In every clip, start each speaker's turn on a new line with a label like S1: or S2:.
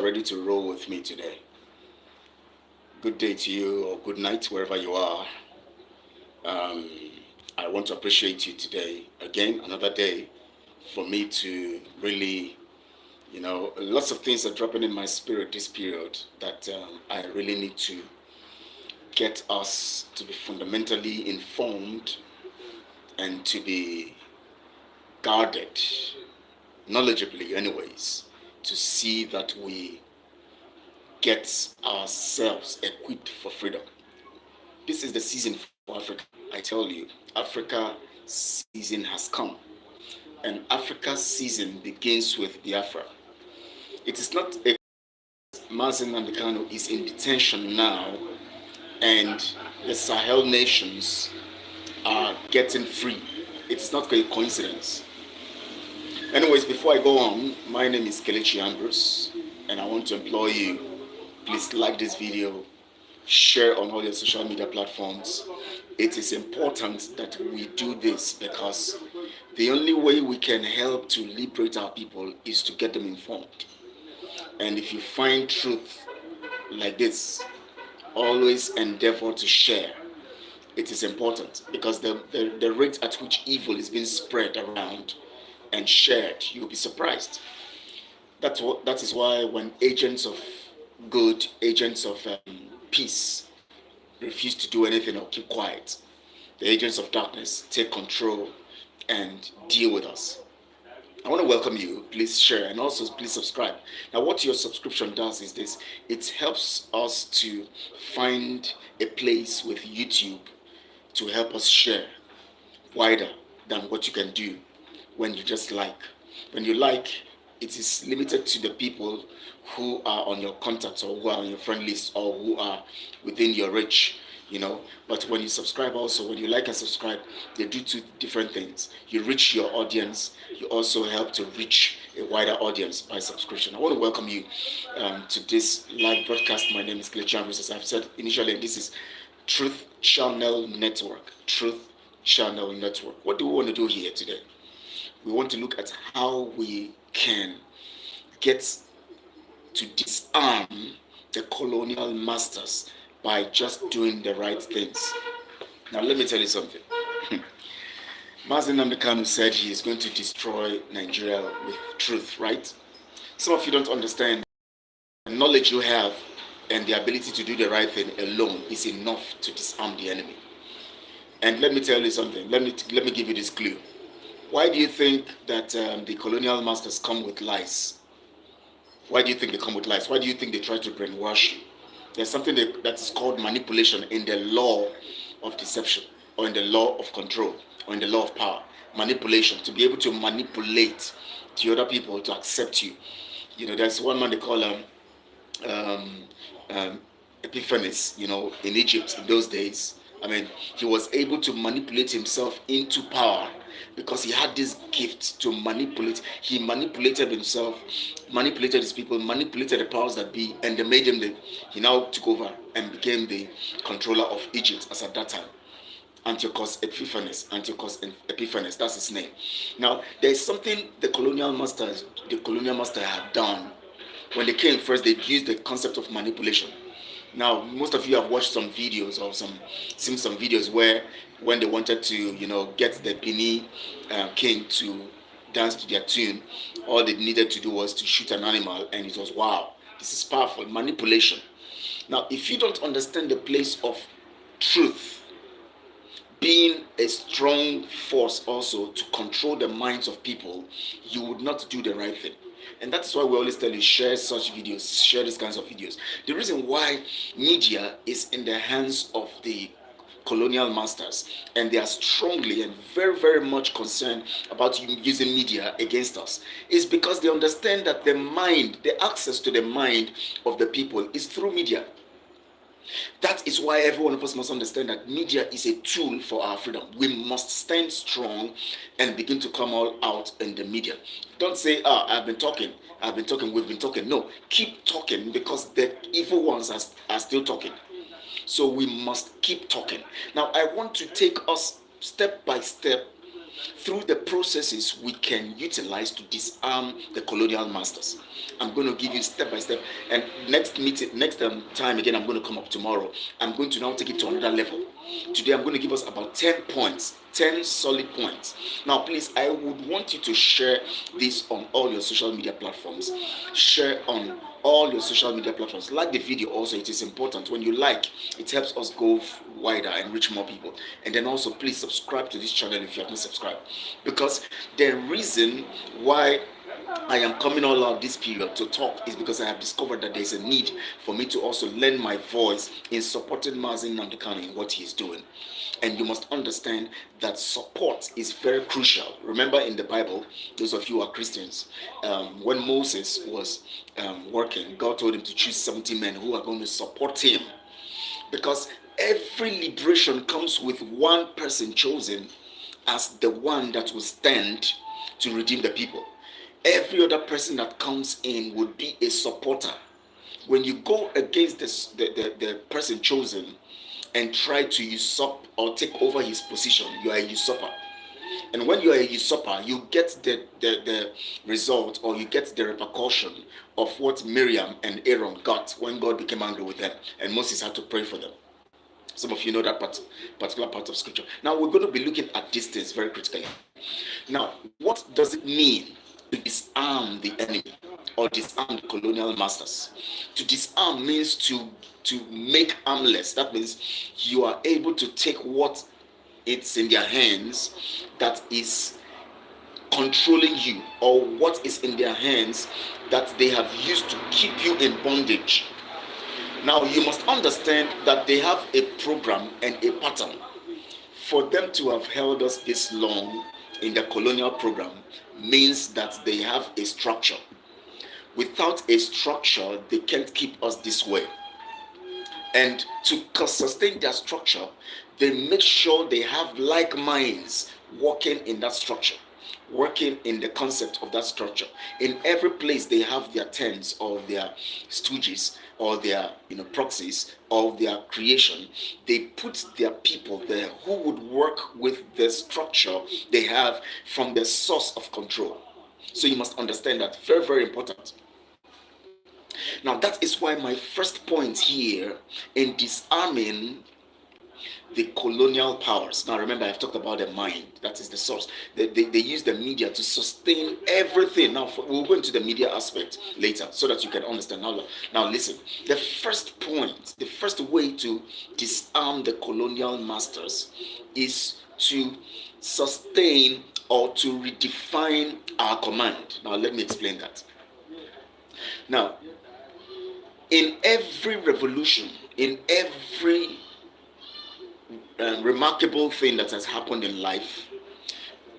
S1: ready to roll with me today. Good day to you, or good night, wherever you are. Um, I want to appreciate you today. Again, another day for me to really, lots of things are dropping in my spirit this period that I really need to get us to be fundamentally informed and to be guarded, knowledgeably, anyways, to see that we get ourselves equipped for freedom. This is the season for Africa. I tell you, Africa season has come. And Africa's season begins with Biafra. It is not a Mazen Namdekano is in detention now, and the Sahel nations are getting free. It's not a coincidence. Anyways, before I go on, my name is Kelechi Ambrose, and I want to implore you, please like this video, share on all your social media platforms. It is important that we do this because the only way we can help to liberate our people is to get them informed. And if you find truth like this, always endeavor to share. It is important because the rate at which evil is being spread around and shared, you'll be surprised. That is why when agents of good, agents of peace refuse to do anything or keep quiet, the agents of darkness take control and deal with us. I want to welcome you. Please share and also please subscribe. Now, what your subscription does is this: it helps us to find a place with YouTube to help us share wider than what you can do when you just like. When you like, it is limited to the people who are on your contacts or who are on your friend list or who are within your reach, But when you subscribe also, when you like and subscribe, they do two different things. You reach your audience, you also help to reach a wider audience by subscription. I want to welcome you to this live broadcast. My name is Kelechi Ambrose. As I've said initially, this is Truth Channel Network. Truth Channel Network. What do we want to do here today? We want to look at how we can get to disarm the colonial masters by just doing the right things. Now, let me tell you something. Mazen Namdekanu said he is going to destroy Nigeria with truth, right? Some of you don't understand. The knowledge you have and the ability to do the right thing alone is enough to disarm the enemy. And let me tell you something. Let me give you this clue. Why do you think that the colonial masters come with lies? Why do you think they come with lies? Why do you think they try to brainwash you? There's something that is called manipulation in the law of deception, or in the law of control, or in the law of power. Manipulation, to be able to manipulate the other people to accept you. There's one man they call Epiphanes, in Egypt in those days. He was able to manipulate himself into power because he had this gift to manipulate. He manipulated himself, manipulated his people, manipulated the powers that be, and they made him he now took over and became the controller of Egypt as at that time. Antiochus Epiphanes, that's his name. Now, there is something the colonial master have done. When they came first, they used the concept of manipulation. Now, most of you have watched some videos or seen some videos where when they wanted to, get the Benin king to dance to their tune, all they needed to do was to shoot an animal, and it was, wow, this is powerful, manipulation. Now, if you don't understand the place of truth being a strong force also to control the minds of people, you would not do the right thing. And that's why we always tell you, share such videos, share these kinds of videos. The reason why media is in the hands of the colonial masters, and they are strongly and very, very much concerned about using media against us, is because they understand that the access to the mind of the people is through media. That is why every one of us must understand that media is a tool for our freedom. We must stand strong and begin to come all out in the media. Don't say, I've been talking, we've been talking. No, keep talking, because the evil ones are still talking. So we must keep talking. Now, I want to take us step by step through the processes we can utilize to disarm the colonial masters. I'm going to give you step by step, and next time again, I'm going to come up tomorrow. I'm going to now take it to another level. Today I'm going to give us about 10 points, 10 solid points. Now please, I would want you to share this on all your social media platforms. Share on all your social media platforms. Like the video also, it is important. When you like, it helps us go wider and reach more people. And then also please subscribe to this channel if you have not subscribed, because the reason why I am coming all out this period to talk is because I have discovered that there is a need for me to also lend my voice in supporting Mazi Nnamdi Kanu in what he is doing. And you must understand that support is very crucial. Remember in the Bible, those of you who are Christians, when Moses was working, God told him to choose 70 men who are going to support him. Because every liberation comes with one person chosen as the one that will stand to redeem the people. Every other person that comes in would be a supporter. When you go against the person chosen and try to usurp or take over his position, you are a usurper. And when you are a usurper, you get the result, or you get the repercussion of what Miriam and Aaron got when God became angry with them and Moses had to pray for them. Some of you know that particular part of scripture. Now we're going to be looking at these things very critically. Now, what does it mean to disarm the enemy or disarm the colonial masters? To disarm means to make armless. That means you are able to take what it's in their hands that is controlling you, or what is in their hands that they have used to keep you in bondage. Now you must understand that they have a program and a pattern. For them to have held us this long in the colonial program means that they have a structure. Without a structure, they can't keep us this way. And to sustain their structure, they make sure they have like minds working in that structure, working in the concept of that structure. In every place they have their tents or their stooges or their proxies of their creation. They put their people there who would work with the structure they have from the source of control. So you must understand that. Very, very important. Now that is why my first point here in disarming the colonial powers. Now remember, I've talked about the mind. That is the source. They use the media to sustain everything. Now we'll go into the media aspect later so that you can understand. Now listen. The first point, the first way to disarm the colonial masters is to sustain or to redefine our command. Now let me explain that. Now, in every revolution, in every remarkable thing that has happened in life,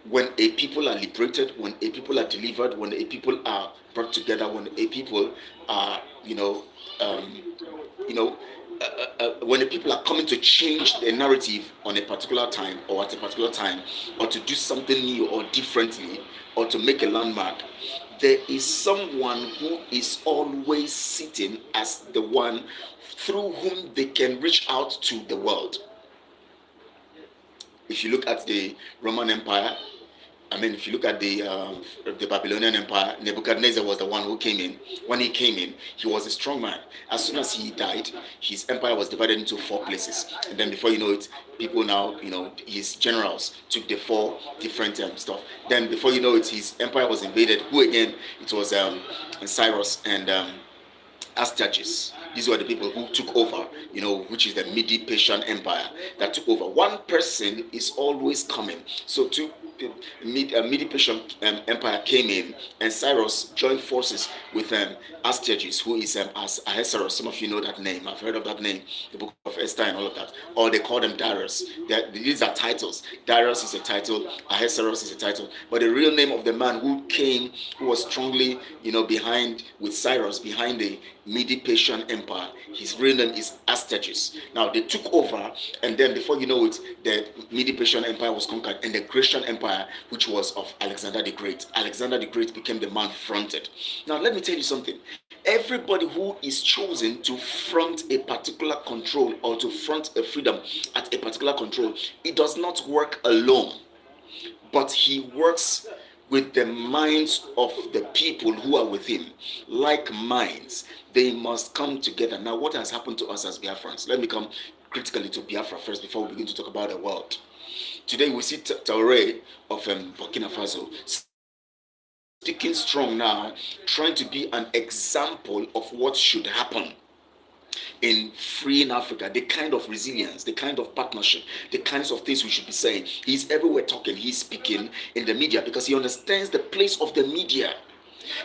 S1: when a people are liberated, when a people are delivered, when a people are brought together, when a people are when the people are coming to change the narrative on a particular time or at a particular time, or to do something new or differently, or to make a landmark, there is someone who is always sitting as the one through whom they can reach out to the world. If you look at the Roman Empire, if you look at the Babylonian Empire, Nebuchadnezzar was the one who came in. When he came in, he was a strong man. As soon as he died, his empire was divided into 4 places. And then before you know it, people now, his generals took the 4 different stuff. Then before you know it, his empire was invaded. Who again? It was Cyrus and Astyages. These were the people who took over, which is the Mede-Persian Empire that took over. One person is always coming. So Mede-Persian Empire came in, and Cyrus joined forces with Astyages, who is Ahasuerus. Some of you know that name. I've heard of that name, the book of Esther and all of that. Or they call them Darius. These are titles. Darius is a title, Ahasuerus is a title. But the real name of the man who came, who was strongly, behind with Cyrus, behind the Mede-Persian Empire, his real name is Astyages. Now they took over, and then before you know it, the Mede-Persian Empire was conquered, and the Grecian Empire, which was of Alexander the Great. Alexander the Great became the man fronted. Now let me tell you something. Everybody who is chosen to front a particular control or to front a freedom at a particular control, it does not work alone. but he works with the minds of the people who are with him, like minds. They must come together. Now, what has happened to us as Biafrans? Let me come critically to Biafra first before we begin to talk about the world. Today, we see Traoré of Burkina Faso speaking strong now, trying to be an example of what should happen in freeing Africa, the kind of resilience, the kind of partnership, the kinds of things we should be saying. He's everywhere talking, he's speaking in the media because he understands the place of the media.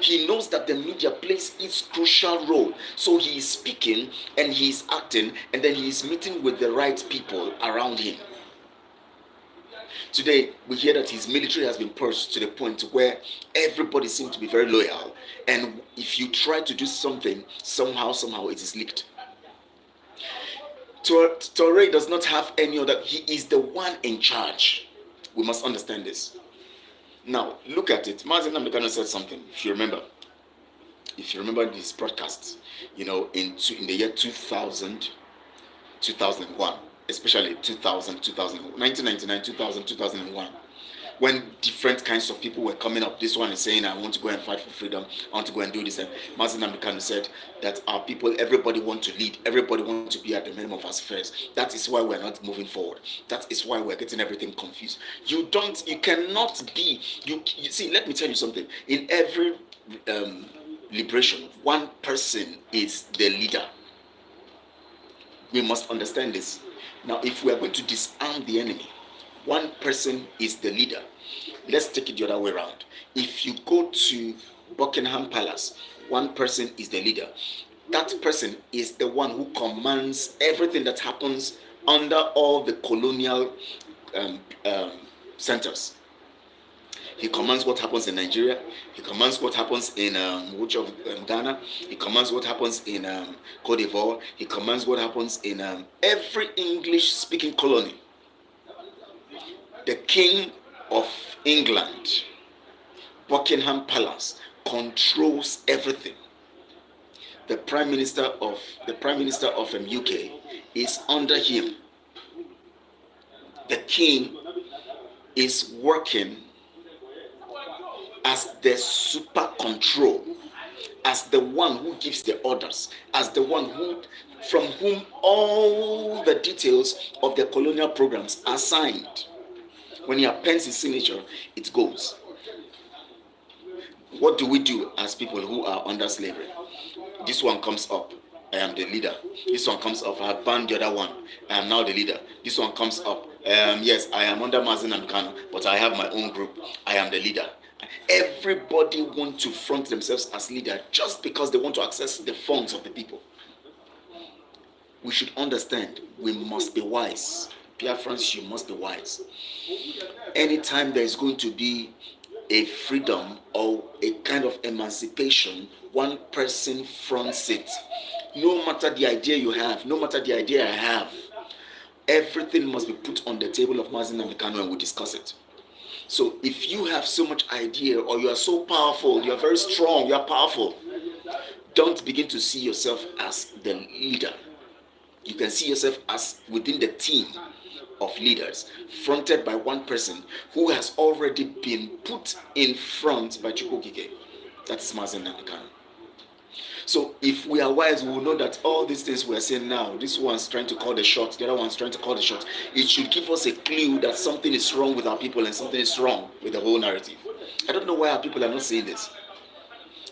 S1: He knows that the media plays its crucial role. So he is speaking and he is acting, and then he is meeting with the right people around him. Today, we hear that his military has been purged to the point where everybody seems to be very loyal. And if you try to do something, somehow it is leaked. Traoré does not have any other. He is the one in charge. We must understand this. Now, look at it. Mazen Namdekano said something, if you remember. If you remember these broadcasts, in the year 2000, 2001, especially 2000, 1999, 2000, 2001, when different kinds of people were coming up. This one is saying, I want to go and fight for freedom, I want to go and do this. And Mazen Namdekano said that our people, everybody want to lead, everybody want to be at the minimum of us first. That is why we're not moving forward. That is why we're getting everything confused. You cannot be, you see, let me tell you something. In every liberation, one person is the leader. We must understand this. Now, if we are going to disarm the enemy, one person is the leader. Let's take it the other way around. If you go to Buckingham Palace, one person is the leader. That person is the one who commands everything that happens under all the colonial centers. He commands what happens in Nigeria. He commands what happens in Ghana. He commands what happens in Cote d'Ivoire. He commands what happens in every English-speaking colony. The King of England, Buckingham Palace, controls everything. The Prime Minister of UK is under him. The King is working as the super control, as the one who gives the orders, as the one from whom all the details of the colonial programs are signed. When he appends his signature, it goes. What do we do as people who are under slavery? This one comes up, I am the leader. This one comes up, I have banned the other one, I am now the leader. This one comes up, yes, I am under Mazen Namdekano, but I have my own group, I am the leader. Everybody wants to front themselves as leader just because they want to access the funds of the people. We should understand, we must be wise. Biafrans, you must be wise. Anytime there is going to be a freedom or a kind of emancipation, one person fronts it. No matter the idea you have, no matter the idea I have, everything must be put on the table of Mazen Namdekano and we discuss it. So if you have so much idea, or you are so powerful, you are very strong, you are powerful, don't begin to see yourself as the leader. You can see yourself as within the team of leaders, fronted by one person who has already been put in front by Chukwukike. That is Mazen Namdekano. So if we are wise, we will know that all these things we are saying now, this one's trying to call the shots, the other one's trying to call the shots. It should give us a clue that something is wrong with our people and something is wrong with the whole narrative. I don't know why our people are not saying this.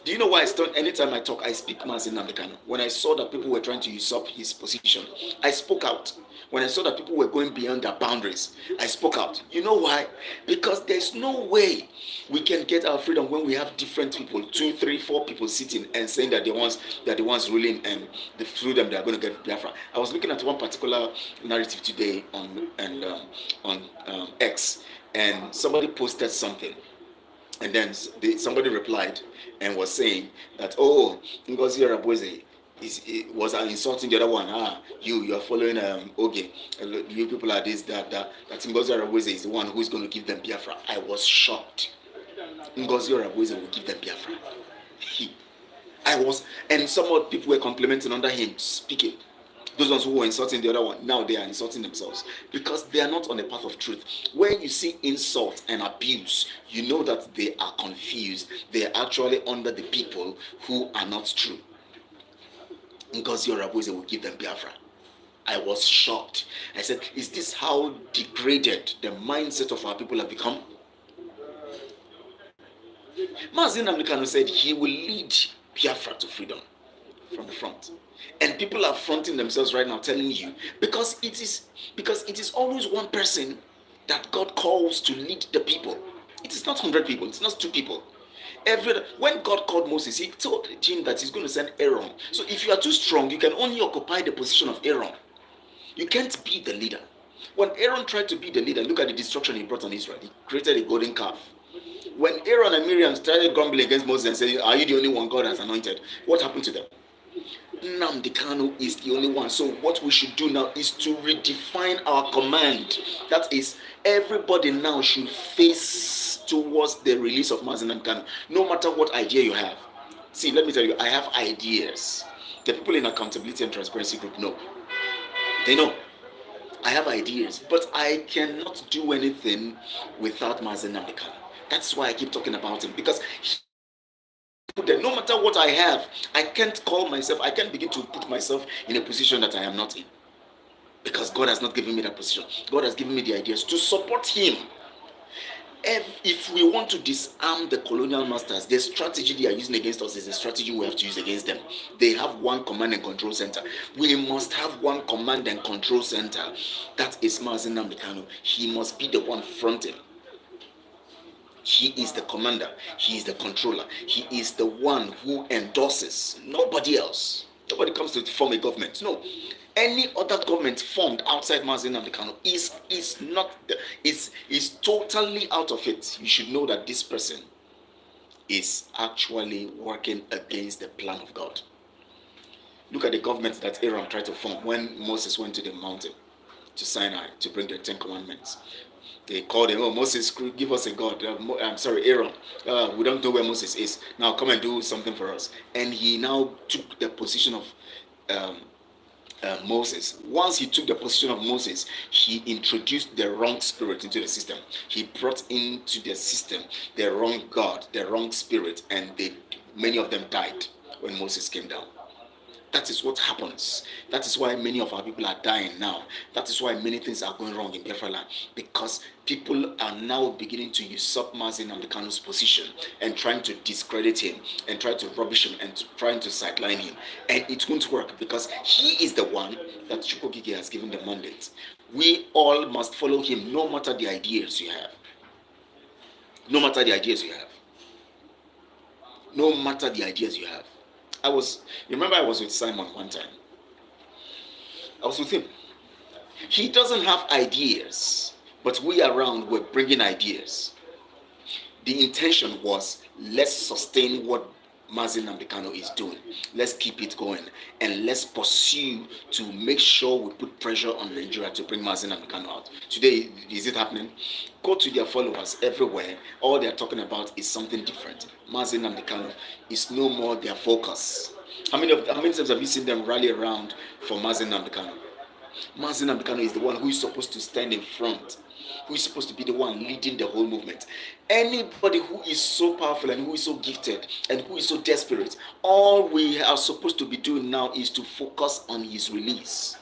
S1: Do you know why anytime I talk, I speak Mazen Namdekano? When I saw that people were trying to usurp his position, I spoke out. When I saw that people were going beyond their boundaries, I spoke out. You know why? Because there's no way we can get our freedom when we have different people, 2, 3, 4 people sitting and saying that they're the ones ruling and the freedom they are going to get Biafra. I was looking at one particular narrative today on X, and somebody posted something. And then somebody replied and was saying that, oh, Ngozi Arabweze was insulting the other one. You are following Oge. You people are this, that Ngozi Arabweze is the one who is going to give them Biafra. I was shocked. Ngozi Arabweze will give them Biafra. And some other people were complimenting under him, speaking. Those ones who were insulting the other one, now they are insulting themselves because they are not on the path of truth. When you see insult and abuse, you know that they are confused. They are actually under the people who are not true. Because your Rabbis will give them Biafra. I was shocked. I said, is this how degraded the mindset of our people have become? Mazin Namdekano said he will lead Biafra to freedom from the front. And people are fronting themselves right now, telling you, because it is always one person that God calls to lead the people. It is not 100 people, it's not 2 people. When God called Moses, he told him that he's going to send Aaron. So if you are too strong, you can only occupy the position of Aaron. You can't be the leader. When Aaron tried to be the leader, look at the destruction he brought on Israel. He created a golden calf. When Aaron and Miriam started grumbling against Moses and saying, are you the only one God has anointed? What happened to them? Namdekano is the only one. So what we should do now is to redefine our command. That is, everybody now should face towards the release of Mazi Namdekano, no matter what idea you have. See, let me tell you, I have ideas. The people in Accountability and Transparency Group know. They know. I have ideas, but I cannot do anything without Mazi Namdekano. That's why I keep talking about him, because no matter what I have, I can't begin to put myself in a position that I am not in. Because God has not given me that position. God has given me the ideas to support him. If we want to disarm the colonial masters, the strategy they are using against us is the strategy we have to use against them. They have one command and control center. We must have one command and control center. That is Mazi Namdekano. He must be the one fronting. He is the commander. He is the controller. He is the one who endorses. Nobody else. Nobody comes to form a government. No. Any other government formed outside Mazi Namdekano is totally out of it. You should know that this person is actually working against the plan of God. Look at the government that Aaron tried to form when Moses went to the mountain to Sinai to bring the 10 Commandments. They called him, oh, Moses, give us a God. I'm sorry, Aaron. We don't know where Moses is. Now come and do something for us. And he now took the position of Moses. Once he took the position of Moses, he introduced the wrong spirit into the system. He brought into the system the wrong God, the wrong spirit, and many of them died when Moses came down. That is what happens. That is why many of our people are dying now. That is why many things are going wrong in Biafra land. Because people are now beginning to usurp Mazi Namdekano's position and trying to discredit him and try to rubbish him and trying to sideline him. And it won't work because he is the one that Chukwugige has given the mandate. We all must follow him no matter the ideas you have. No matter the ideas you have. No matter the ideas you have. Remember I was with Simon one time. I was with him. He doesn't have ideas, but we around were bringing ideas. The intention was, let's sustain what Mazi Namdekano is doing. Let's keep it going and let's pursue to make sure we put pressure on Nigeria to bring Mazi Namdekano out. Today, is it happening? Go to their followers everywhere. All they're talking about is something different. Mazi Namdekano is no more their focus. How many times have you seen them rally around for Mazi Namdekano? Mazi Namdekano is the one who is supposed to stand in front, who is supposed to be the one leading the whole movement. Anybody who is so powerful and who is so gifted and who is so desperate, all we are supposed to be doing now is to focus on his release,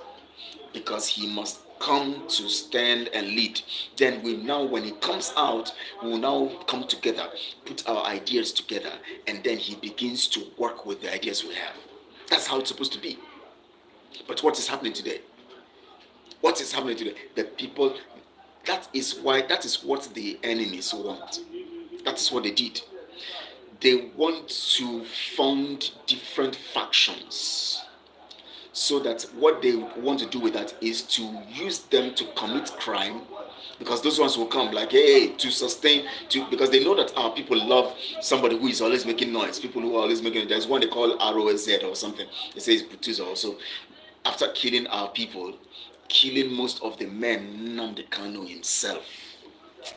S1: because he must come to stand and lead. Then when he comes out, we will now come together, put our ideas together, and then he begins to work with the ideas we have. That's how it's supposed to be. But what is happening today? What is happening today? The people, that is what the enemies want. That is what they did. They want to fund different factions, so that what they want to do with that is to use them to commit crime, because those ones will come like, hey, because they know that our people love somebody who is always making noise. People who are always making, there's one they call ROSZ or something. They say it's Butuza also. After killing our people, killing most of the men, Namdekano himself.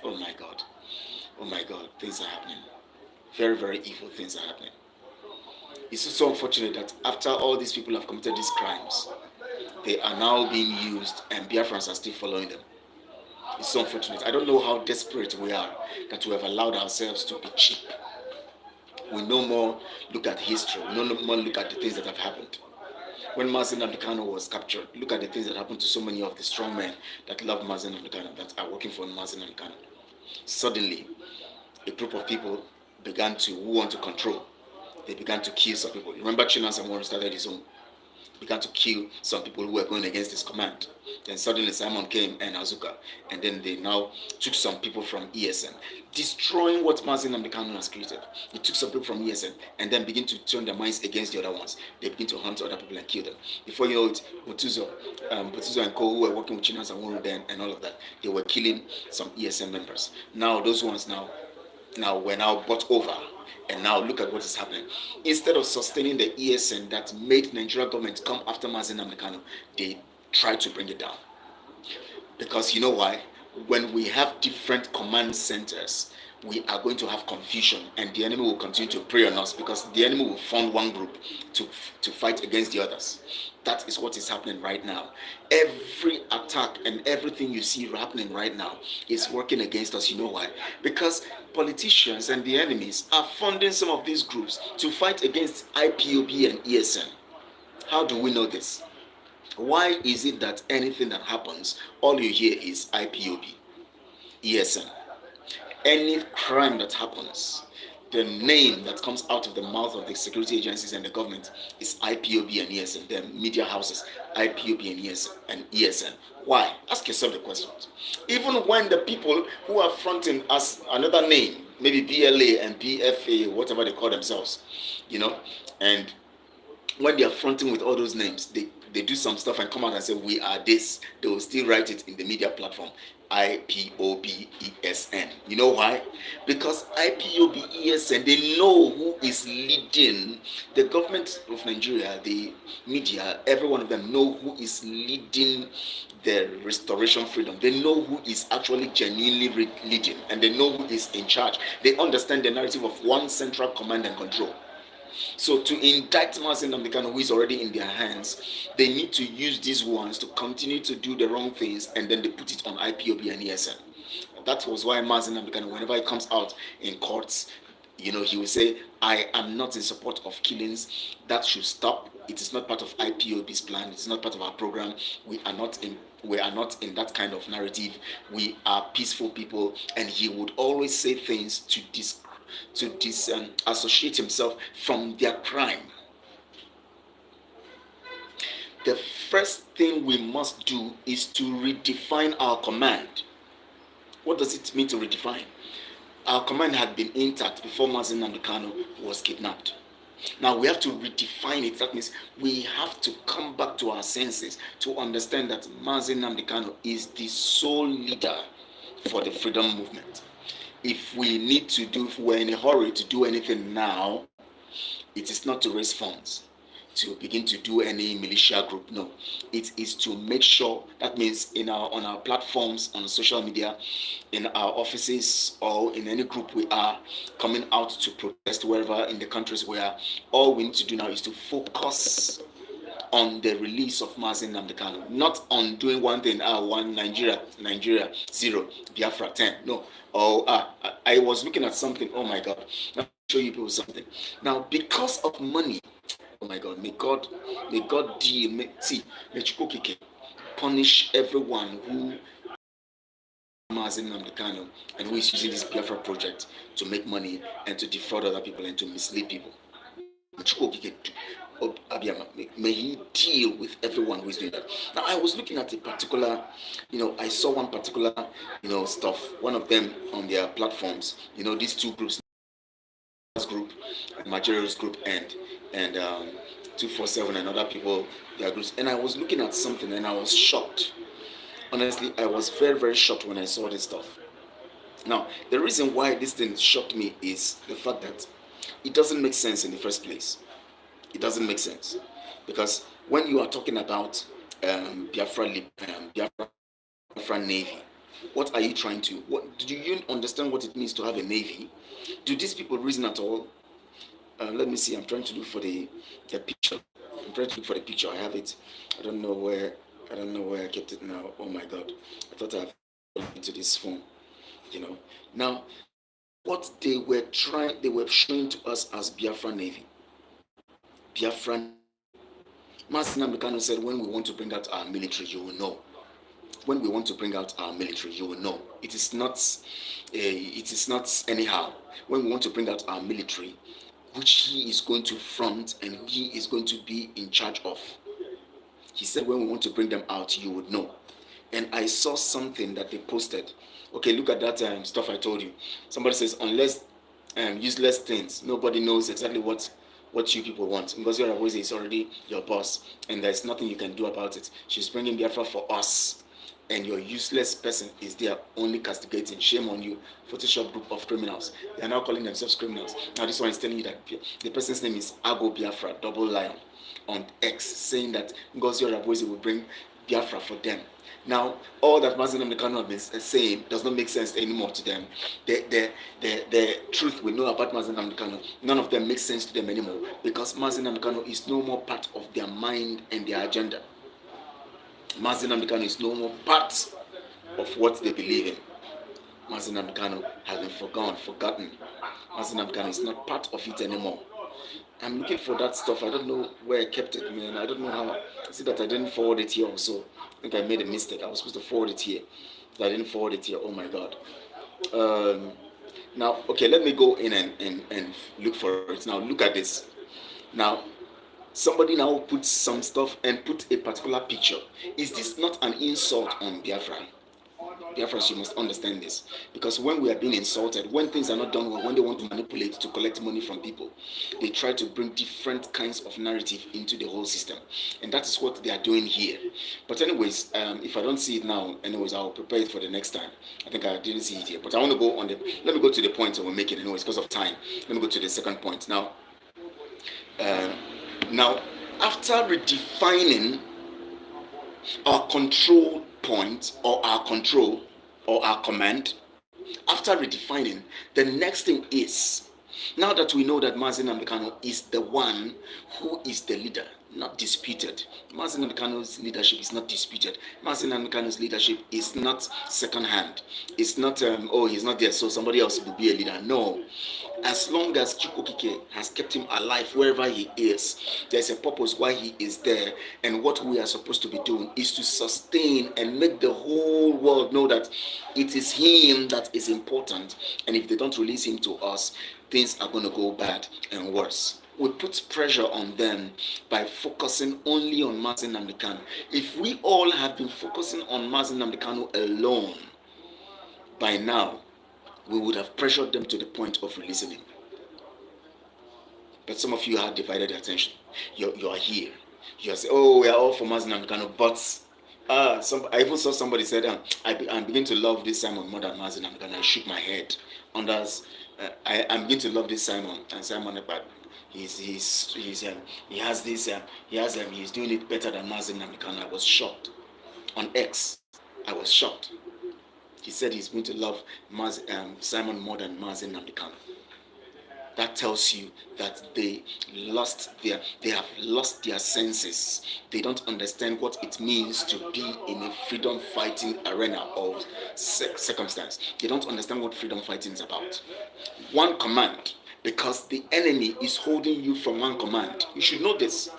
S1: Oh my God, things are happening. Very, very evil things are happening. It's so unfortunate that after all these people have committed these crimes, they are now being used, and Biafrans are still following them. It's so unfortunate. I don't know how desperate we are that we have allowed ourselves to be cheap. We no more look at history. We no more look at the things that have happened. When Mazen Namdekano was captured, look at the things that happened to so many of the strong men that love Mazen Namdekano, that are working for Mazen Namdekano. Suddenly, a group of people began to who want to control. They began to kill some people. Remember, Chinas and Warren started his own. Began to kill some people who were going against his command. Then suddenly Simon came and Azuka, and then they now took some people from ESN, destroying what Mazen Namdekano has created. They took some people from ESN and then begin to turn their minds against the other ones. They begin to hunt other people and kill them. Before you know it, Butuzo and Co, who were working with Chinas and Warren then and all of that, they were killing some ESN members. Now those ones were now bought over. And now look at what is happening. Instead of sustaining the ESN that made Nigeria government come after Mazen Namdekano, they try to bring it down. Because you know why? When we have different command centers, we are going to have confusion, and the enemy will continue to prey on us because the enemy will form one group to fight against the others. That is what is happening right now. Every attack and everything you see happening right now is working against us. You know why? Because politicians and the enemies are funding some of these groups to fight against IPOB and ESN. How do we know this? Why is it that anything that happens, all you hear is IPOB, ESN? Any crime that happens, the name that comes out of the mouth of the security agencies and the government is IPOB and ESN. The media houses, IPOB and ESN. Why? Ask yourself the question. Even when the people who are fronting as another name, maybe BLA and BFA, whatever they call themselves, and when they are fronting with all those names, they do some stuff and come out and say, we are this. They will still write it in the media platform. IPOBESN. You know why? Because IPOBESN, they know who is leading. The government of Nigeria, the media, every one of them know who is leading the restoration freedom. They know who is actually genuinely leading, and they know who is in charge. They understand the narrative of one central command and control. So to indict Mazen Namdekano, who is already in their hands, they need to use these ones to continue to do the wrong things, and then they put it on IPOB and ESN. That was why Mazen Namdekano, whenever he comes out in courts, he will say, I am not in support of killings. That should stop. It is not part of IPOB's plan. It is not part of our program. We are not in that kind of narrative. We are peaceful people, and he would always say things to disassociate himself from their crime. The first thing we must do is to redefine our command. What does it mean to redefine? Our command had been intact before Mazen Namdekano was kidnapped. Now we have to redefine it. That means we have to come back to our senses to understand that Mazen Namdekano is the sole leader for the freedom movement. If we're in a hurry to do anything now, it is not to raise funds, to begin to do any militia group. No, it is to make sure. That means on our platforms, on social media, in our offices, or in any group we are coming out to protest wherever in the countries we are. All we need to do now is to focus on the release of Mazen Namdekano, not on doing one thing. One Nigeria 0, Biafra 10. No. I was looking at something. Oh my God! Let me show you people something. Now, because of money, oh my God, may God deal. May Chukwu punish everyone who Mazen Namdekano and who is using this Biafra project to make money and to defraud other people and to mislead people. May he deal with everyone who is doing that. Now, I was looking at a particular, I saw one particular, stuff, one of them on their platforms, these two groups, group, Nigeria's group, and 247 and other people, their groups. And I was looking at something and I was shocked. Honestly, I was very, very shocked when I saw this stuff. Now, the reason why this thing shocked me is the fact that it doesn't make sense in the first place. It doesn't make sense, because when you are talking about Biafra Navy, what are you trying to? Do you understand what it means to have a navy? Do these people reason at all? Let me see. I'm trying to look for the picture. I'm trying to look for the picture. I have it. I don't know where I kept it now. Oh my God. I thought I've put it into this phone. Now what they were showing to us as Biafra Navy. Biafra. Master Namdekano said, when we want to bring out our military, you will know. When we want to bring out our military, you will know. It is not anyhow. When we want to bring out our military, which he is going to front and he is going to be in charge of. He said, when we want to bring them out, you would know. And I saw something that they posted. Okay, look at that stuff I told you. Somebody says, unless useless things, nobody knows exactly what you people want. Because your Aboise is already your boss, and there's nothing you can do about it. She's bringing Biafra for us, and your useless person is there only castigating. Shame on you, Photoshop group of criminals. They are now calling themselves criminals. Now this one is telling you that the person's name is Ago Biafra, double lion, on X, saying that Ngozi Oraboise will bring Biafra for them. Now, all that Mazi Nnamdi Kanu have been saying does not make sense anymore to them. The truth we know about Mazi Nnamdi Kanu, none of them makes sense to them anymore, because Mazi Nnamdi Kanu is no more part of their mind and their agenda. Mazi Nnamdi Kanu is no more part of what they believe in. Mazi Nnamdi Kanu has been forgotten. Mazi Nnamdi Kanu is not part of it anymore. I'm looking for that stuff. I don't know where I kept it, man. I don't know how. See that I didn't forward it here also. I think I made a mistake. I was supposed to forward it here. But I didn't forward it here. Oh my God. Now, okay, let me go in and look for it. Now, look at this. Now, somebody now puts some stuff and put a particular picture. Is this not an insult on Biafra? Biafra, you must understand this. Because when we are being insulted, when things are not done well, when they want to manipulate to collect money from people, they try to bring different kinds of narrative into the whole system. And that is what they are doing here. But anyways, if I don't see it now, anyways, I'll prepare it for the next time. I think I didn't see it here. But I want to go on let me go to the point that we're making anyways because of time. Let me go to the second point. Now, after redefining our control point or our control or our command, after redefining, the next thing is, now that we know that Mazi Nnamdi Kanu is the one who is the leader, not disputed. Mazi Nnamdi Kanu's leadership is not disputed. Mazi Nnamdi Kanu's leadership is not second hand. It's not, he's not there, so somebody else will be a leader. No. As long as Chukwukike has kept him alive wherever he is, there's a purpose why he is there. And what we are supposed to be doing is to sustain and make the whole world know that it is him that is important. And if they don't release him to us, things are going to go bad and worse. We put pressure on them by focusing only on Mazi Nnamdi Kanu. If we all have been focusing on Mazi Nnamdi Kanu alone, by now, we would have pressured them to the point of releasing him. But some of you have divided attention. You are here. You are saying, oh, we are all for Mazi Nnamdi Kanu, but I even saw somebody said, I'm beginning to love this Simon more than Mazi Nnamdi Kanu. I shook my head. I'm beginning to love this Simon, and Simon, but he's doing it better than Mazi Nnamdi Kanu. I was shocked. On X, I was shocked. He said he's going to love Simon more than Mazi Nnamdi Kanu. That tells you that they have lost their senses. They don't understand what it means to be in a freedom fighting arena or circumstance. They don't understand what freedom fighting is about. One command, because the enemy is holding you from one command. You should know this.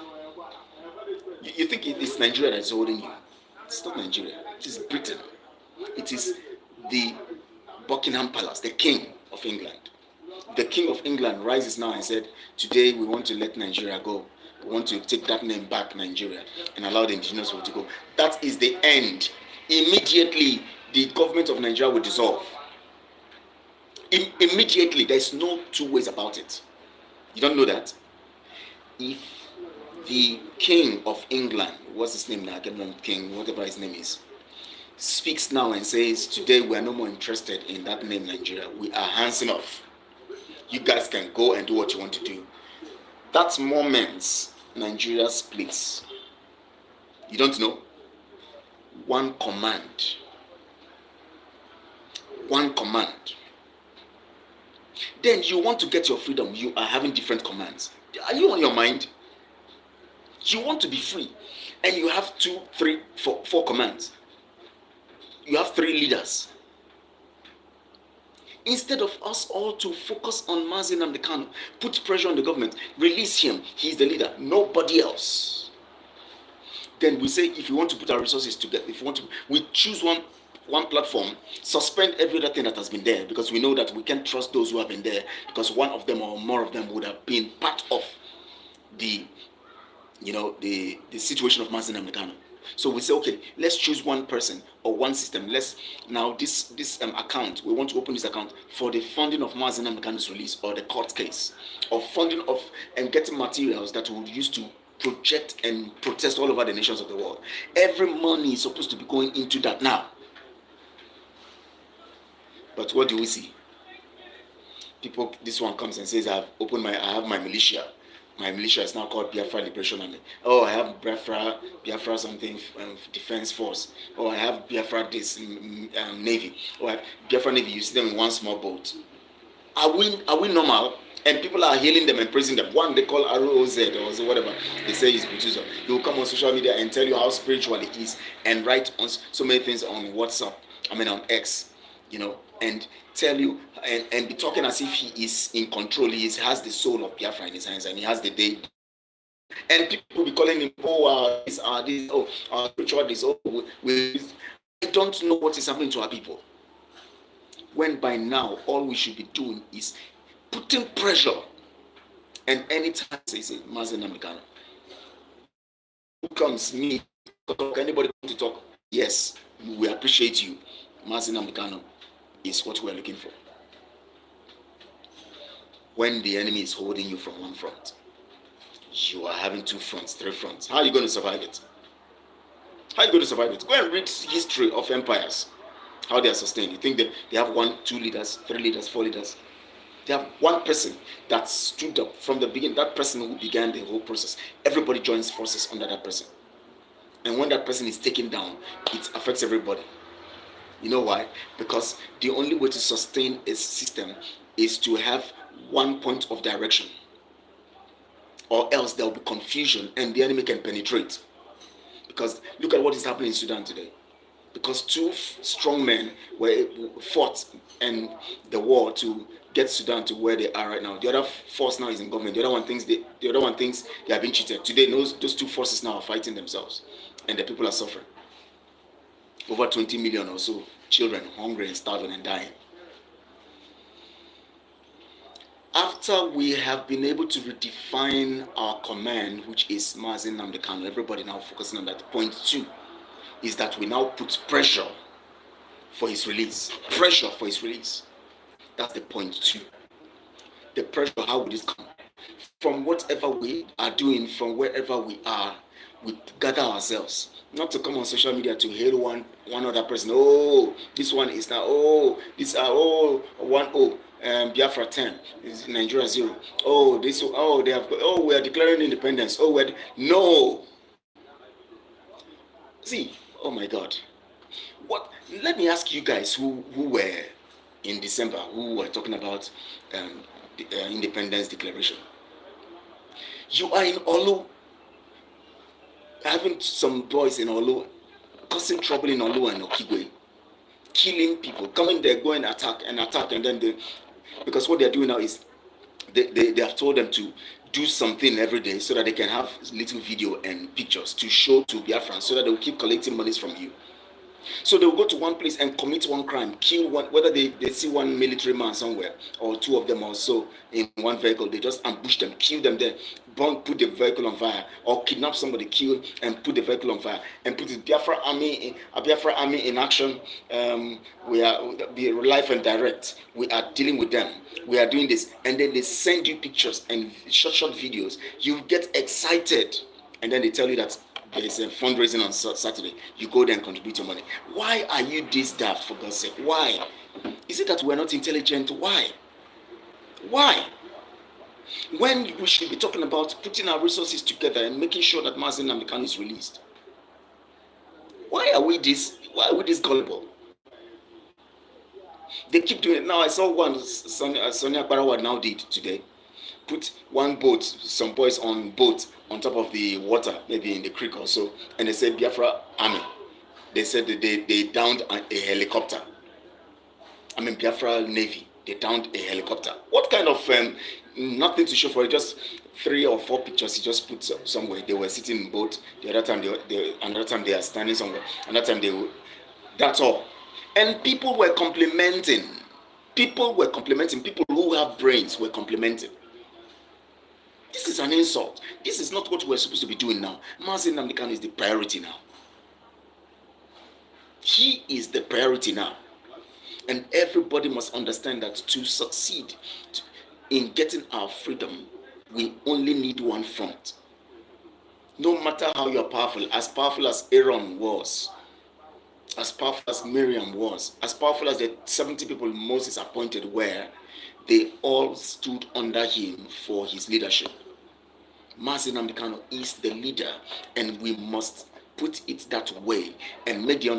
S1: You think it's Nigeria that is holding you. It's not Nigeria. It is Britain. It is the Buckingham Palace, the King of England. The King of England rises now and said, today we want to let Nigeria go. We want to take that name back, Nigeria, and allow the indigenous people to go. That is the end. Immediately, the government of Nigeria will dissolve. Immediately, there's no two ways about it. You don't know that? If the King of England, what's his name now? I can't remember, King, whatever his name is, speaks now and says, today we are no more interested in that name Nigeria. We are handsing off. You guys can go and do what you want to do. That moment, Nigeria splits. You don't know? One command. One command. Then you want to get your freedom. You are having different commands. Are you on your mind? You want to be free, and you have 2, 3, 4 commands. You have 3 leaders. Instead of us all to focus on Mazi Nnamdi Kanu, put pressure on the government, release him, he's the leader, nobody else. Then we say, if you want to put our resources together, if you want to, we choose one platform, suspend every other thing that has been there, because we know that we can't trust those who have been there, because one of them or more of them would have been part of the situation of Mazi Nnamdi Kanu. So we say, okay, let's choose one person or one system. Let's now this account, we want to open this account for the funding of Mazi Nnamdi Kanu's release, or the court case, or funding of and getting materials that we would use to project and protest all over the nations of the world. Every money is supposed to be going into that now. But what do we see? People, this one comes and says, I have my militia. My militia is now called Biafra Liberation Army. Oh, I have Biafra something, defense force. Oh, I have Biafra this navy. Oh, I have Biafra navy. You see them in one small boat. Are we normal? And people are hailing them and praising them. One they call ROZ or whatever. They say he's Butuzo. He will come on social media and tell you how spiritual he is, and write on so many things on WhatsApp. On X, and tell you and be talking as if he is in control. He has the soul of Biafra in his hands, and he has the day. And people will be calling him, this, spiritual this, we don't know what is happening to our people. When by now all we should be doing is putting pressure. And anytime they say Mazi Nnamdi Kanu, who comes me talk, anybody to talk? Yes, we appreciate you. Mazi Nnamdi Kanu is what we are looking for. When the enemy is holding you from one front, you are having 2 fronts, 3 fronts. How are you going to survive it? How are you going to survive it? Go and read history of empires, how they are sustained. You think they have 1, 2 leaders, 3 leaders, 4 leaders? They have one person that stood up from the beginning, that person who began the whole process. Everybody joins forces under that person. And when that person is taken down, it affects everybody. You know why? Because the only way to sustain a system is to have one point of direction, or else there will be confusion and the enemy can penetrate. Because look at what is happening in Sudan today. Because 2 strong men fought in the war to get Sudan to where they are right now. The other force now is in government. The other one thinks they are being cheated. Today, those 2 forces now are fighting themselves, and the people are suffering. Over 20 million or so children hungry and starving and dying. After we have been able to redefine our command, which is Mazi Nnamdi Kanu, everybody now focusing on that. Point 2 is that we now put pressure for his release. Pressure for his release. That's the point 2. The pressure, how would this come? From whatever we are doing, from wherever we are, we gather ourselves. Not to come on social media to hail one other person. Oh, this one is now, Biafra 10, Nigeria 0. Oh, we are declaring independence. No. See, oh my God. Let me ask you guys who were in December, who were talking about the independence declaration. You are in Olu, having some boys in Olu, causing trouble in Olu and Okigwe, killing people, coming there, going attack, and then because what they are doing now is they have told them to do something every day so that they can have little video and pictures to show to Biafrans so that they will keep collecting monies from you. So they will go to one place and commit one crime, kill one, whether they see one military man somewhere or 2 of them also in one vehicle, they just ambush them, kill them there, put the vehicle on fire, or kidnap somebody, kill and put the vehicle on fire, and put the Biafra army in action. We are live and direct. We are dealing with them. We are doing this, and then they send you pictures and short videos. You get excited, and then they tell you that there is a fundraising on Saturday. You go there and contribute your money. Why are you this daft, for God's sake? Why? Is it that we're not intelligent? Why? When we should be talking about putting our resources together and making sure that Mazi Nnamdi Kanu is released. Why are we this gullible? They keep doing it. Now I saw one Sonia Barawa now did today. put one boat, some boys on boat on top of the water, maybe in the creek or so, and they said Biafra army. They said that they downed a helicopter. I mean Biafra Navy. They downed a helicopter. What kind of nothing to show for it? Just 3 or 4 pictures he just put somewhere. They were sitting in boat. The other time another time they are standing somewhere. Another time that's all. And people were complimenting. People were complimenting. People who have brains were complimenting. This is an insult. This is not what we're supposed to be doing now. Mazi Nnamdi Kanu is the priority now. He is the priority now. And everybody must understand that to succeed in getting our freedom, we only need one front. No matter how you're powerful as Aaron was, as powerful as Miriam was, as powerful as the 70 people Moses appointed were, they all stood under him for his leadership. Mazi Nnamdi Kanu is the leader, and we must put it that way and make the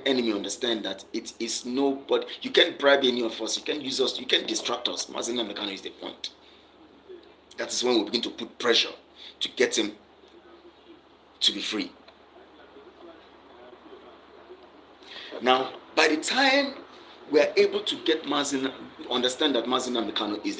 S1: enemy understand that it is nobody. You can't bribe any of us, you can't use us, you can't distract us. Mazi Nnamdi Kanu is the point. That is when we begin to put pressure to get him to be free. Now, by the time we are able to get understand that Mazi Nnamdi Kanu is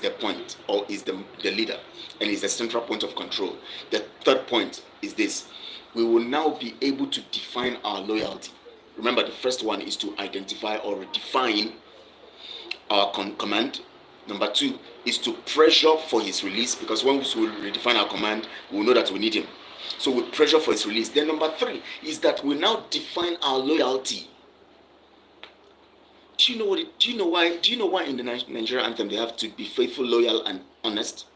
S1: the point, or is the leader, and is the central point of control. The third point is this: we will now be able to define our loyalty. Remember, the first one is to identify or define our command. Number 2 is to pressure for his release, because when we redefine our command, we will know that we need him. So we pressure for his release. Then number 3 is that we now define our loyalty. Do you know why in the Nigerian anthem they have to be faithful, loyal, and honest?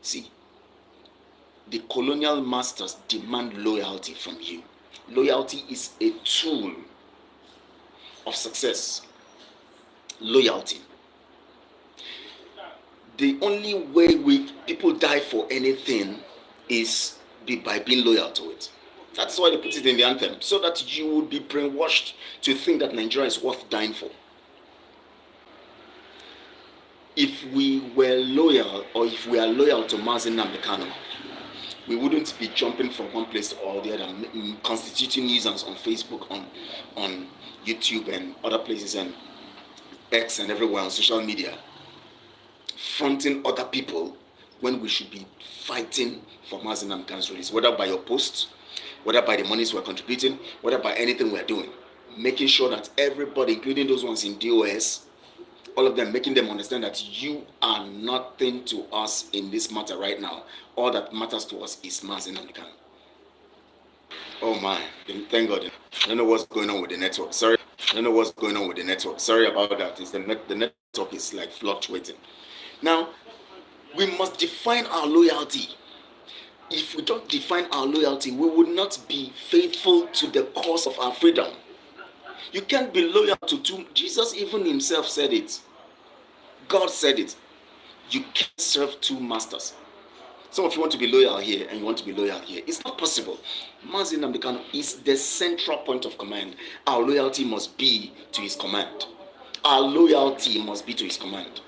S1: See, the colonial masters demand loyalty from you. Loyalty is a tool of success. Loyalty. The only way people die for anything is by being loyal to it. That's why they put it in the anthem, so that you would be brainwashed to think that Nigeria is worth dying for. If we were loyal, or if we are loyal to Mazi Nnamdi Kanu, we wouldn't be jumping from one place or the other, constituting nuisance on Facebook, on YouTube and other places, and X and everywhere on social media, fronting other people when we should be fighting for Mazi Nnamdi Kanu's release, whether by your posts, whether by the monies we're contributing, whether by anything we're doing, making sure that everybody, including those ones in DOS, all of them, making them understand that you are nothing to us in this matter right now. All that matters to us is Mazi Nnamdi Kanu. Oh my, thank God. I don't know what's going on with the network. Sorry about that. It's the network is like fluctuating. Now, we must define our loyalty. If we don't define our loyalty, we would not be faithful to the cause of our freedom. You can't be loyal to two. Jesus even himself said it. God said it. You can't serve two masters. Some of you want to be loyal here and you want to be loyal here. It's not possible. Mazi Nnamdi Kanu is the central point of command. Our loyalty must be to his command. Our loyalty must be to his command.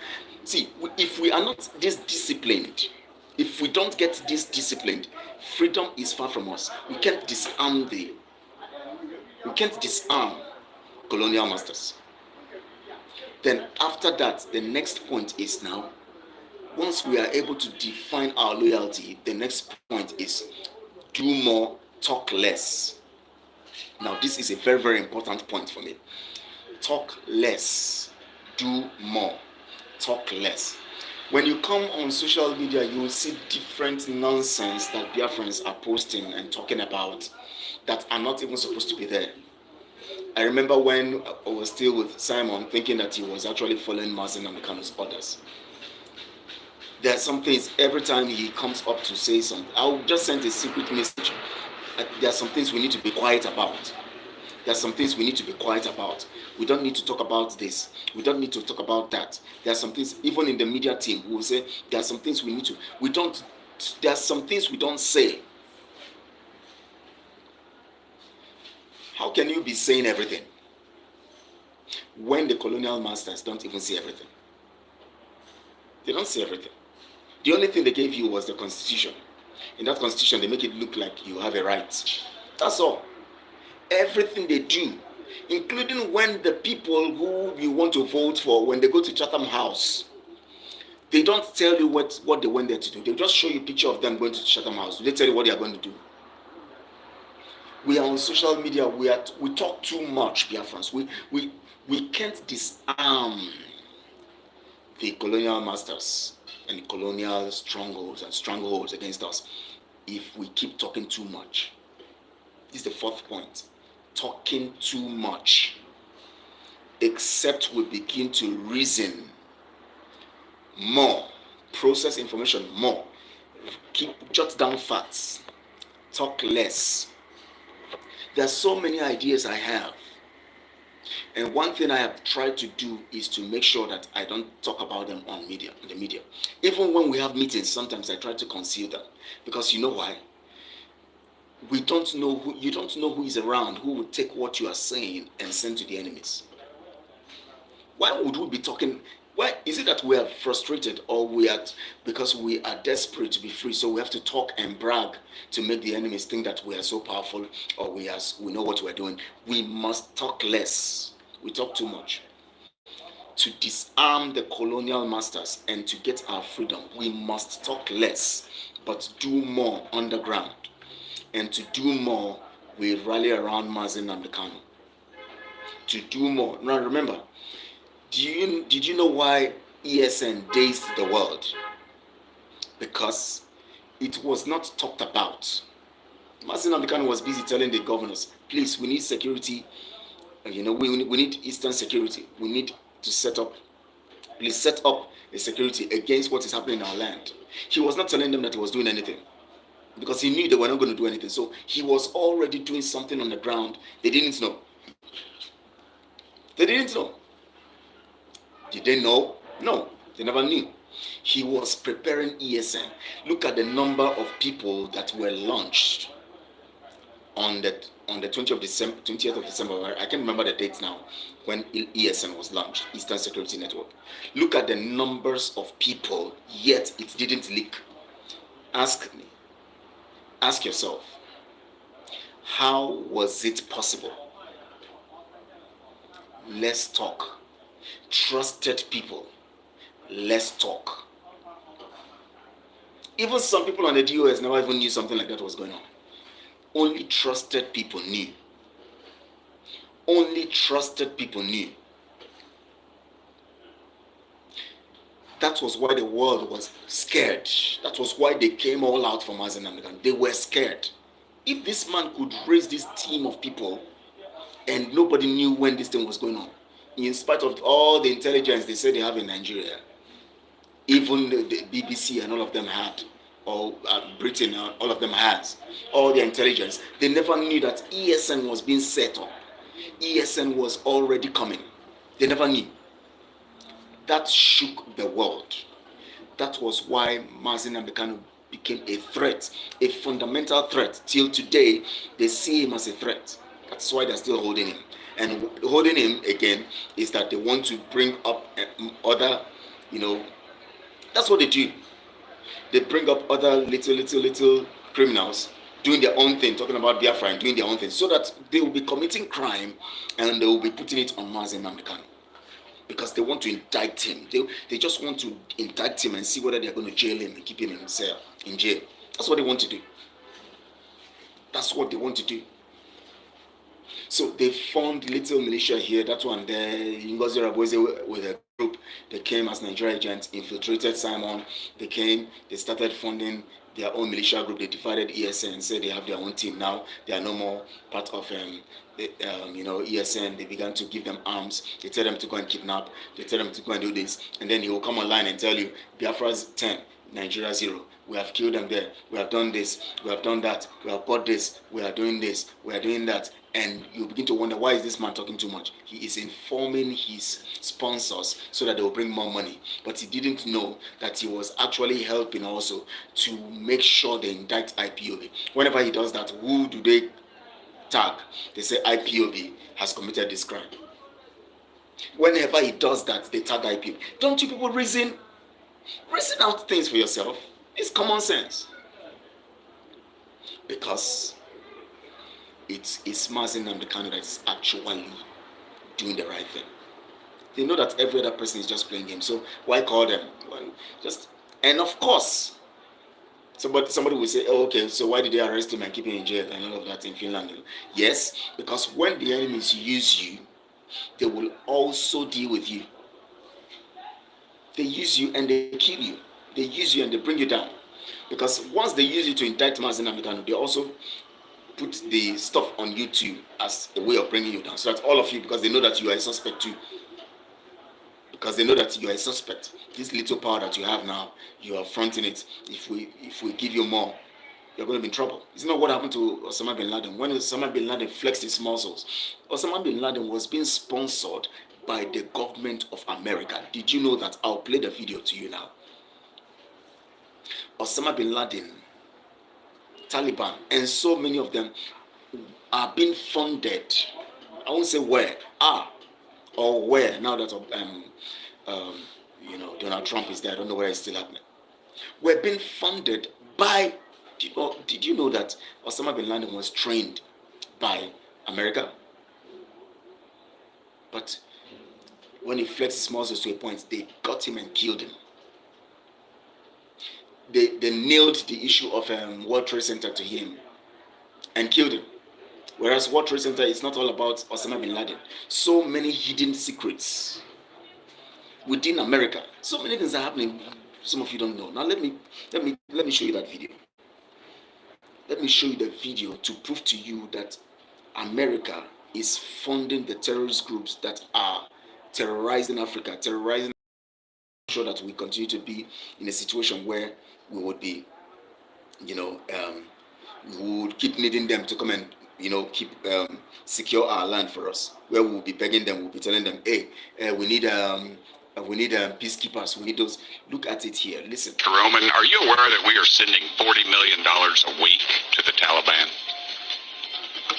S1: See, if we are not this disciplined, if we don't get this disciplined, freedom is far from us. We can't disarm colonial masters. Then after that, the next point is now, once we are able to define our loyalty, the next point is do more, talk less. Now this is a very, very important point for me. Talk less, do more, talk less. When you come on social media, you will see different nonsense that Biafrans are posting and talking about that are not even supposed to be there. I remember when I was still with Simon, thinking that he was actually following Mazi Nnamdi Kanu's orders. There are some things, every time he comes up to say something, I'll just send a secret message. There are some things we need to be quiet about. There are some things we need to be quiet about. We don't need to talk about this. We don't need to talk about that. There are some things, even in the media team, we will say, there are some things there are some things we don't say. How can you be saying everything when the colonial masters don't even say everything? They don't say everything. The only thing they gave you was the constitution. In that constitution, they make it look like you have a right. That's all. Everything they do, including when the people who you want to vote for, when they go to Chatham House, they don't tell you what they went there to do. They just show you a picture of them going to Chatham House. They tell you what they are going to do. We are on social media. We talk too much, Biafrans. We can't disarm the colonial masters and the colonial strongholds against us if we keep talking too much. This is the fourth point. Talking too much. Except we begin to reason more, process information more, jot down facts, talk less. There are so many ideas I have. And one thing I have tried to do is to make sure that I don't talk about them on the media. Even when we have meetings, sometimes I try to conceal them. Because you know why? You don't know who is around, who will take what you are saying and send to the enemies. Why would we be talking? Why is it that we are frustrated, or because we are desperate to be free, so we have to talk and brag to make the enemies think that we are so powerful, or we know what we're doing? We must talk less. We talk too much. To disarm the colonial masters and to get our freedom, we must talk less, but do more underground. And to do more, we rally around Mazen and the Kano. To do more. Now remember, did you know why ESN dazed the world? Because it was not talked about. Mazen and the Kano was busy telling the governors, please, we need security. We need Eastern security. We need to set up a security against what is happening in our land. He was not telling them that he was doing anything, because he knew they were not going to do anything. So he was already doing something on the ground. They didn't know. Did they know? No, they never knew. He was preparing ESN. Look at the number of people that were launched on the 20th of December. I can't remember the date now when ESN was launched, Eastern Security Network. Look at the numbers of people, yet it didn't leak. Ask yourself, how was it possible? Let's talk. Trusted people, let's talk. Even some people on the DOS never even knew something like that was going on. Only trusted people knew. Only trusted people knew. That was why the world was scared. That was why they came all out from Mazen Namdekan. They were scared. If this man could raise this team of people and nobody knew when this thing was going on, in spite of all the intelligence they say they have in Nigeria, even the BBC and all of them had, or Britain, all of them has, all the intelligence, they never knew that ESN was being set up. ESN was already coming. They never knew. That shook the world. That was why Mazen Namdekan became a threat, a fundamental threat. Till today, they see him as a threat. That's why they're still holding him. And holding him again is that they want to bring up other, that's what they do. They bring up other little criminals doing their own thing, talking about Biafra and doing their own thing, so that they will be committing crime and they will be putting it on Mazen Namdekan. Because they want to indict him. They just want to indict him and see whether they're going to jail him and keep him in jail. That's what they want to do. That's what they want to do. So they formed little militia here, that one there, Ngozi Raboeze with a group. They came as Nigerian agents, infiltrated Simon. They came, they started funding their own militia group. They divided ESN and said they have their own team now. They are no more part of ESN. They began to give them arms. They tell them to go and kidnap. They tell them to go and do this. And then he will come online and tell you, Biafra's 10, Nigeria 0. We have killed them there. We have done this. We have done that. We have bought this. We are doing this. We are doing that. And you begin to wonder, why is this man talking too much? He is informing his sponsors so that they will bring more money. But he didn't know that he was actually helping also to make sure they indict IPOB. Whenever he does that, who do they tag? They say IPOB has committed this crime. Whenever he does that, they tag IPOB. Don't you people reason? Reason out things for yourself. It's common sense. Because it's Mazi Nnamdi Kanu that is actually doing the right thing. They know that every other person is just playing games. So why call them? Well, just and of course, somebody will say, oh, okay, so why did they arrest him and keep him in jail and all of that in Finland? Yes, because when the enemies use you, they will also deal with you. They use you and they kill you. They use you and they bring you down. Because once they use you to indict Mazi Nnamdi Kanu, they also put the stuff on YouTube as a way of bringing you down. So that all of you, because they know that you are a suspect too. Because they know that you are a suspect. This little power that you have now, you are fronting it. If we give you more, you're going to be in trouble. It's not what happened to Osama bin Laden. When Osama bin Laden flexed his muscles, Osama bin Laden was being sponsored by the government of America. Did you know that? I'll play the video to you now. Osama bin Laden, Taliban, and so many of them are being funded. I won't say where, or where, now that Donald Trump is there. I don't know where it's still happening. We're being funded by. Did you know that Osama bin Laden was trained by America? But when he flexed his muscles to a point, they got him and killed him. They nailed the issue of World Trade Center to him and killed him. Whereas World Trade Center is not all about Osama bin Laden. So many hidden secrets within America. So many things are happening. Some of you don't know. Now let me show you that video. Let me show you the video to prove to you that America is funding the terrorist groups that are terrorizing Africa, sure that we continue to be in a situation where we would be, we would keep needing them to come and, keep secure our land for us. Where we will be begging them, we'll be telling them, hey, we need peacekeepers. We need those. Look at it here. Listen.
S2: Roman, are you aware that we are sending $40 million a week to the Taliban?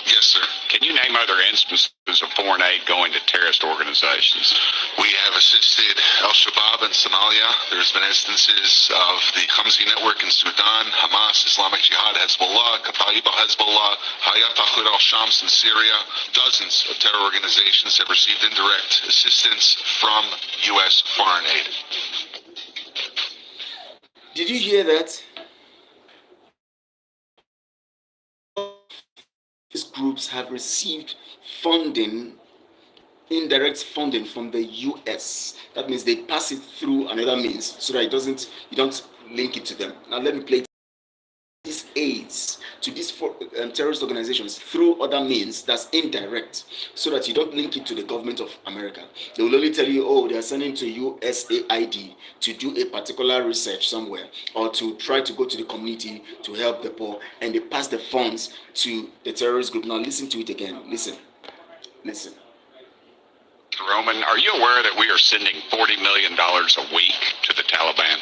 S3: Yes, sir.
S2: Can you name other instances of foreign aid going to terrorist organizations?
S3: We have assisted Al-Shabaab in Somalia. There's been instances of the Khamsi network in Sudan, Hamas, Islamic Jihad, Hezbollah, Kataib al-Hezbollah, Hayat Tahrir al-Shams in Syria. Dozens of terror organizations have received indirect assistance from U.S. foreign aid.
S1: Did you hear that? These groups have received funding, indirect funding from the US. That means they pass it through another means so that you don't link it to them. Now let me play these aids to these terrorist organizations through other means that's indirect, so that you don't link it to the government of America. They will only tell you, oh, they are sending to USAID to do a particular research somewhere, or to try to go to the community to help the poor, and they pass the funds to the terrorist group. Now listen to it again. Listen.
S2: Roman, are you aware that we are sending $40 million a week to the Taliban?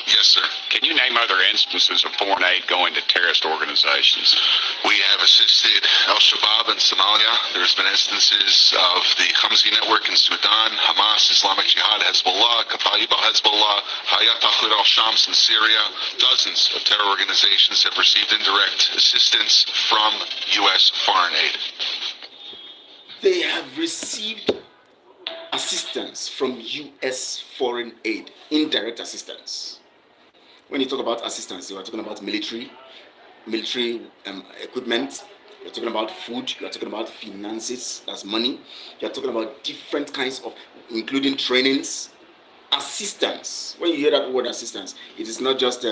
S3: Yes, sir.
S2: Can you name other instances of foreign aid going to terrorist organizations?
S3: We have assisted Al-Shabaab in Somalia. There's been instances of the Khamsi network in Sudan, Hamas, Islamic Jihad, Hezbollah, Kataib al-Hezbollah, Hayat Tahrir al-Shams in Syria. Dozens of terror organizations have received indirect assistance from U.S. foreign aid.
S1: They have received assistance from U.S. foreign aid, indirect assistance. When you talk about assistance, you are talking about military equipment, you're talking about food, you're talking about finances, that's money, you're talking about different kinds of, including trainings, assistance. When you hear that word assistance, it is not just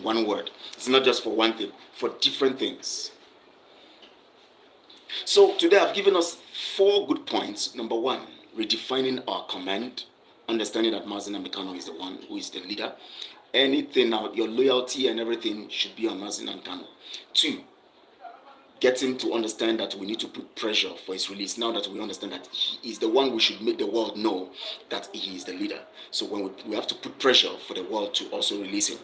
S1: one word, it's not just for one thing, for different things. So today I've given us 4 good points. Number 1, redefining our command, understanding that Mazi Nnamdi Kanu is the one who is the leader. Anything now, your loyalty and everything should be on Mazi Nnamdi Kanu. 2, get him to understand that we need to put pressure for his release. Now that we understand that he is the one, we should make the world know that he is the leader. So when we have to put pressure for the world to also release him.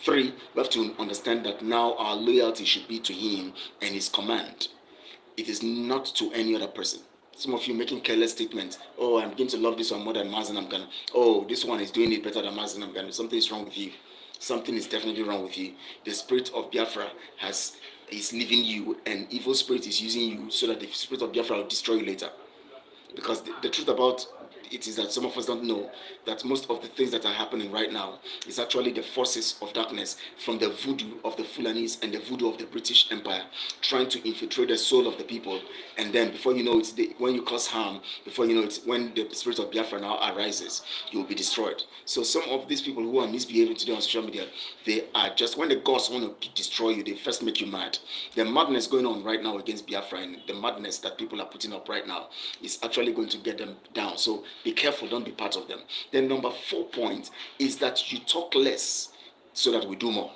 S1: 3, we have to understand that now our loyalty should be to him and his command. It is not to any other person. Some of you making careless statements. Oh, I'm beginning to love this one more than Mazen Amgana. Oh, this one is doing it better than Mazen Amgana. Something is wrong with you. Something is definitely wrong with you. The spirit of Biafra is leaving you, and evil spirit is using you so that the spirit of Biafra will destroy you later. Because the truth about it is that some of us don't know that most of the things that are happening right now is actually the forces of darkness from the voodoo of the Fulanis and the voodoo of the British Empire trying to infiltrate the soul of the people. And then before you know it, when you cause harm, before you know it, when the spirit of Biafra now arises, you will be destroyed. So some of these people who are misbehaving today on social media, they are just, when the gods want to destroy you, they first make you mad. The madness going on right now against Biafra and the madness that people are putting up right now is actually going to get them down. So be careful, don't be part of them. Then number 4 point is that you talk less so that we do more.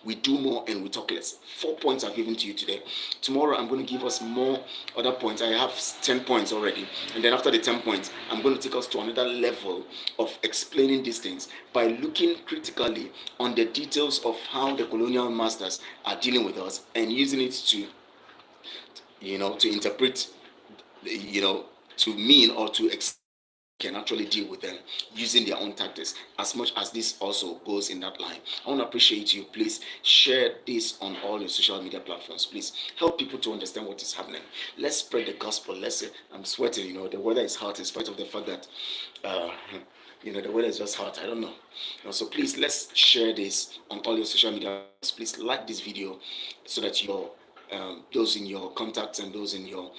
S1: We do more and we talk less. 4 points I've given to you today. Tomorrow I'm going to give us more other points. I have 10 points already. And then after the 10 points, I'm going to take us to another level of explaining these things by looking critically on the details of how the colonial masters are dealing with us and using it to, to interpret, to mean or to can actually deal with them using their own tactics, as much as this also goes in that line. I want to appreciate you. Please share this on all your social media platforms. Please help people to understand what is happening. Let's spread the gospel. Let's say, I'm sweating, the weather is hot in spite of the fact that the weather is just hot. I don't know. So please, let's share this on all your social media. Please like this video so that those in your contacts and those in your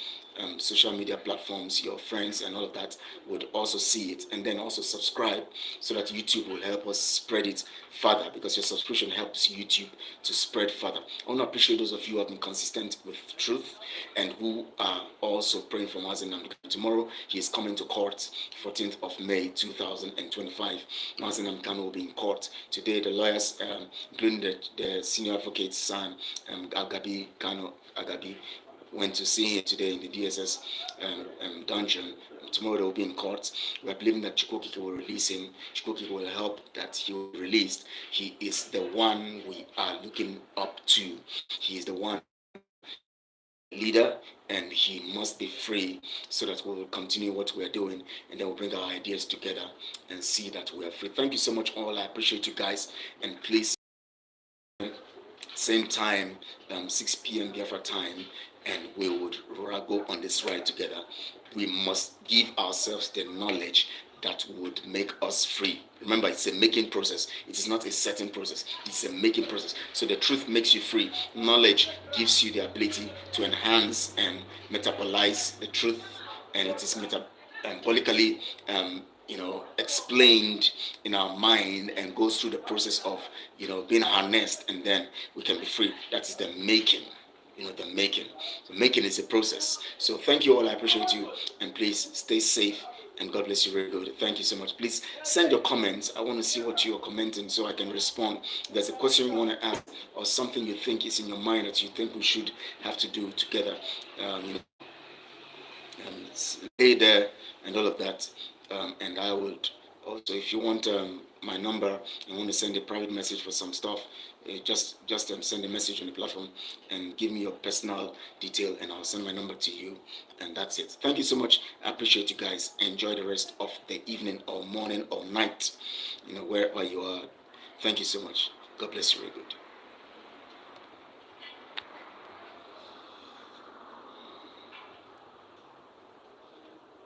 S1: social media platforms, your friends and all of that would also see it, and then also subscribe so that YouTube will help us spread it further, because your subscription helps YouTube to spread further. I want to appreciate those of you who have been consistent with truth and who are also praying for Mazen Namdi. Tomorrow he is coming to court, 14th of May 2025. Mazen Namdi will be in court today. The lawyers, including the senior advocate's son, Agabi Kano Agabi, went to see him today in the DSS dungeon. Tomorrow they will be in court. We are believing that Chukwokike will release him. Chukwokike will help that he will be released. He is the one we are looking up to. He is the one leader, and he must be free so that we will continue what we are doing, and then we'll bring our ideas together and see that we are free. Thank you so much all. I appreciate you guys, and please, same time, 6 p.m. Biafra time, and we would go on this ride together. We must give ourselves the knowledge that would make us free. Remember, it's a making process. It is not a setting process. It's a making process. So the truth makes you free. Knowledge gives you the ability to enhance and metabolize the truth, and it is metabolically explained in our mind and goes through the process of being harnessed, and then we can be free. That is the making. The making. So making is a process. So thank you all. I appreciate you, and please stay safe, and God bless you very good. Thank you so much. Please send your comments. I want to see what you are commenting so I can respond. If there's a question you want to ask or something you think is in your mind that you think we should have to do together, stay there and all of that. And I would also, if you want my number, you want to send a private message for some stuff, just send a message on the platform and give me your personal detail, and I'll send my number to you, and that's it. Thank you so much. I appreciate you guys. Enjoy the rest of the evening or morning or night, wherever you are. Thank you so much. God bless you very good.